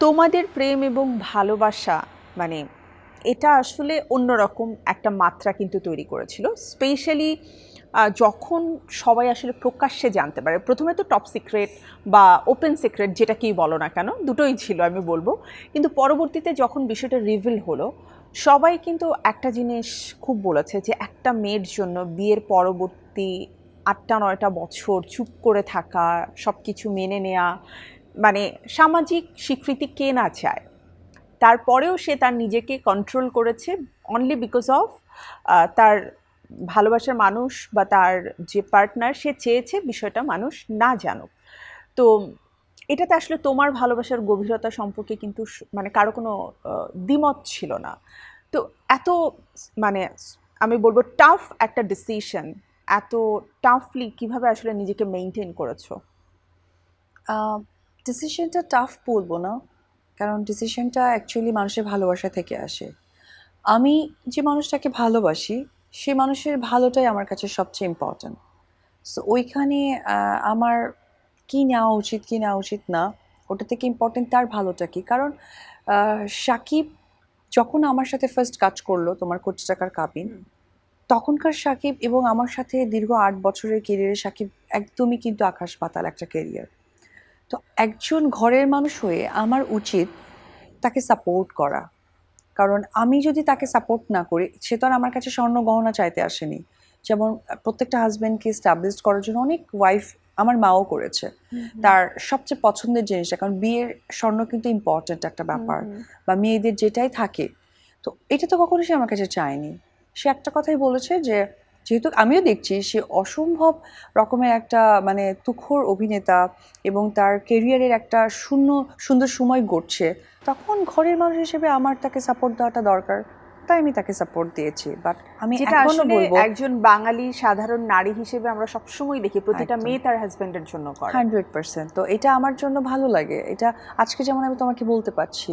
তোমাদের প্রেম এবং ভালোবাসা মানে এটা আসলে অন্যরকম একটা মাত্রা কিন্তু তৈরি করেছিল, স্পেশালি যখন সবাই আসলে প্রকাশ্যে জানতে পারে। প্রথমে তো টপ সিক্রেট বা ওপেন সিক্রেট যেটাকেই বলো না কেন, দুটোই ছিল আমি বলবো। কিন্তু পরবর্তীতে যখন বিষয়টা রিভিল হলো, সবাই কিন্তু একটা জিনিস খুব বলেছে যে একটা মেয়ের জন্য বিয়ের পরবর্তী 8-9টা বছর চুপ করে থাকা, সব কিছু মেনে নেওয়া, মানে সামাজিক স্বীকৃতি কে না চায়, তারপরেও সে তার নিজেকে কন্ট্রোল করেছে অনলি বিকজ অফ তার ভালোবাসার মানুষ বা তার যে পার্টনার, সে চেয়েছে বিষয়টা মানুষ না জানুক। তো এটাতে আসলে তোমার ভালোবাসার গভীরতা সম্পর্কে কিন্তু মানে কারো কোনো দ্বিমত ছিল না। তো এত মানে আমি বলবো টাফ একটা ডিসিশন, এত টাফলি কিভাবে আসলে নিজেকে মেনটেন করেছো? ডিসিশনটা টাফ বলবো না, কারণ ডিসিশনটা অ্যাকচুয়ালি মানুষের ভালোবাসা থেকে আসে। আমি যে মানুষটাকে ভালোবাসি সেই মানুষের ভালোটাই আমার কাছে সবচেয়ে ইম্পর্ট্যান্ট। সো ওইখানে আমার কি নেওয়া উচিত কি নেওয়া উচিত না, ওটা থেকে ইম্পর্টেন্ট তার ভালোটা কি। কারণ সাকিব যখন আমার সাথে ফার্স্ট কাজ করলো তোমার কোটি টাকার কাবিন, তখনকার সাকিব এবং আমার সাথে দীর্ঘ 8 বছরের কেরিয়ারে সাকিব একদমই কিন্তু আকাশ পাতাল একটা কেরিয়ার। তো একজন ঘরের মানুষ হয়ে আমার উচিত তাকে সাপোর্ট করা। কারণ আমি যদি তাকে সাপোর্ট না করি, সে তো আর আমার কাছে স্বর্ণ গহনা চাইতে আসেনি। যেমন প্রত্যেকটা হাজব্যান্ডকে এস্টাবলিশ করার জন্য অনেক ওয়াইফ আমার মাও করেছে তার সবচেয়ে পছন্দের জিনিসটা। কারণ বিয়ের স্বর্ণ কিন্তু ইম্পর্ট্যান্ট একটা ব্যাপার, বা মেয়েদের যেটাই থাকে। তো এটা তো কখনো সে আমার কাছে চায়নি। সে একটা কথাই বলেছে যে যেহেতু আমিও দেখছি সে অসম্ভব রকমের একটা মানে তুখোর অভিনেতা এবং তার কেরিয়ারের একটা সুন্দর সময় গড়ছে, তখন ঘরের মানুষ হিসেবে আমার তাকে সাপোর্ট দেওয়াটা দরকার, তাই আমি তাকে সাপোর্ট দিয়েছি। বাট আমি যেটা এখনো আসলে বলবো একজন বাঙালি সাধারণ নারী হিসেবে আমরা সবসময় দেখি প্রতিটা একদম মেয়ে তার হাজবেন্ডের জন্য করে। 100%। তো এটা আমার জন্য ভালো লাগে। এটা আজকে যেমন আমি তোমাকে বলতে পারছি,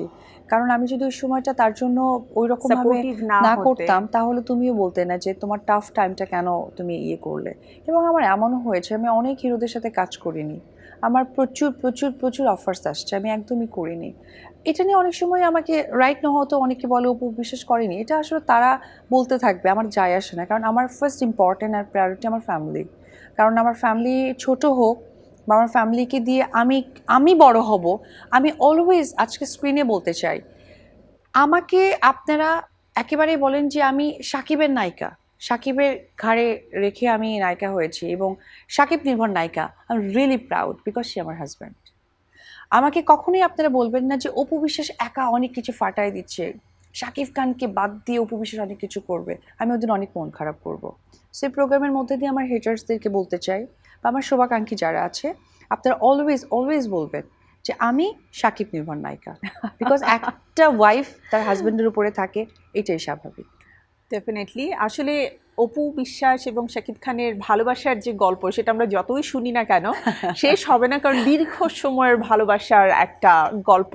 কারণ আমি যদি ওই সময়টা তার জন্য ওই রকম ভাবে সাপোর্টিভ না না হতে করতাম তাহলে তুমিও বলতে না যে তোমার টাফ টাইমটা কেন তুমি ইয়ে করলে। এবং আমার এমনও হয়েছে আমি অনেক হিরোদের সাথে কাজ করিনি, আমার প্রচুর প্রচুর প্রচুর অফার্স আসছে, আমি একদমই করিনি। এটা নিয়ে অনেক সময় আমাকে রাইট না হতো, অনেকে বলে অপু বিশ্বাস করেনি, এটা আসলে তারা বলতে থাকবে, আমার যায় আসে না। কারণ আমার ফার্স্ট ইম্পর্টেন্ট আর প্রায়োরিটি আমার ফ্যামিলি। কারণ আমার ফ্যামিলি ছোট হোক বা আমার ফ্যামিলিকে দিয়ে আমি আমি বড় হব, আমি অলওয়েজ আজকে স্ক্রিনে বলতে চাই, আমাকে আপনারা একেবারে বলেন যে আমি সাকিবের নায়িকা, সাকিবের ঘাড়ে রেখে আমি নায়িকা হয়েছি এবং সাকিব নির্ভর নায়িকা। I am really proud because she আমার হাজব্যান্ড। আমাকে কখনোই আপনারা বলবেন না যে অপু বিশ্বাস একা অনেক কিছু ফাটায় দিচ্ছে, শাকিব খানকে বাদ দিয়ে অপু বিশ্বাস অনেক কিছু করবে, আমি ওদের অনেক মন খারাপ করব। সেই প্রোগ্রামের মধ্যে দিয়ে আমার হেটার্সদেরকে বলতে চাই বা আমার শুভাকাঙ্ক্ষী যারা আছে, আপনারা অলওয়েজ অলওয়েজ বলবেন যে আমি সাকিব নির্ভর নায়িকা, বিকজ একটা ওয়াইফ তার হাজব্যান্ডের উপরে থাকে, এটাই স্বাভাবিক। ডেফিনেটলি আসলে অপু বিশ্বাস এবং শাকিব খানের ভালোবাসার যে গল্প, সেটা আমরা যতই শুনি না কেন শেষ হবে না, কারণ দীর্ঘ সময়ের ভালোবাসার একটা গল্প।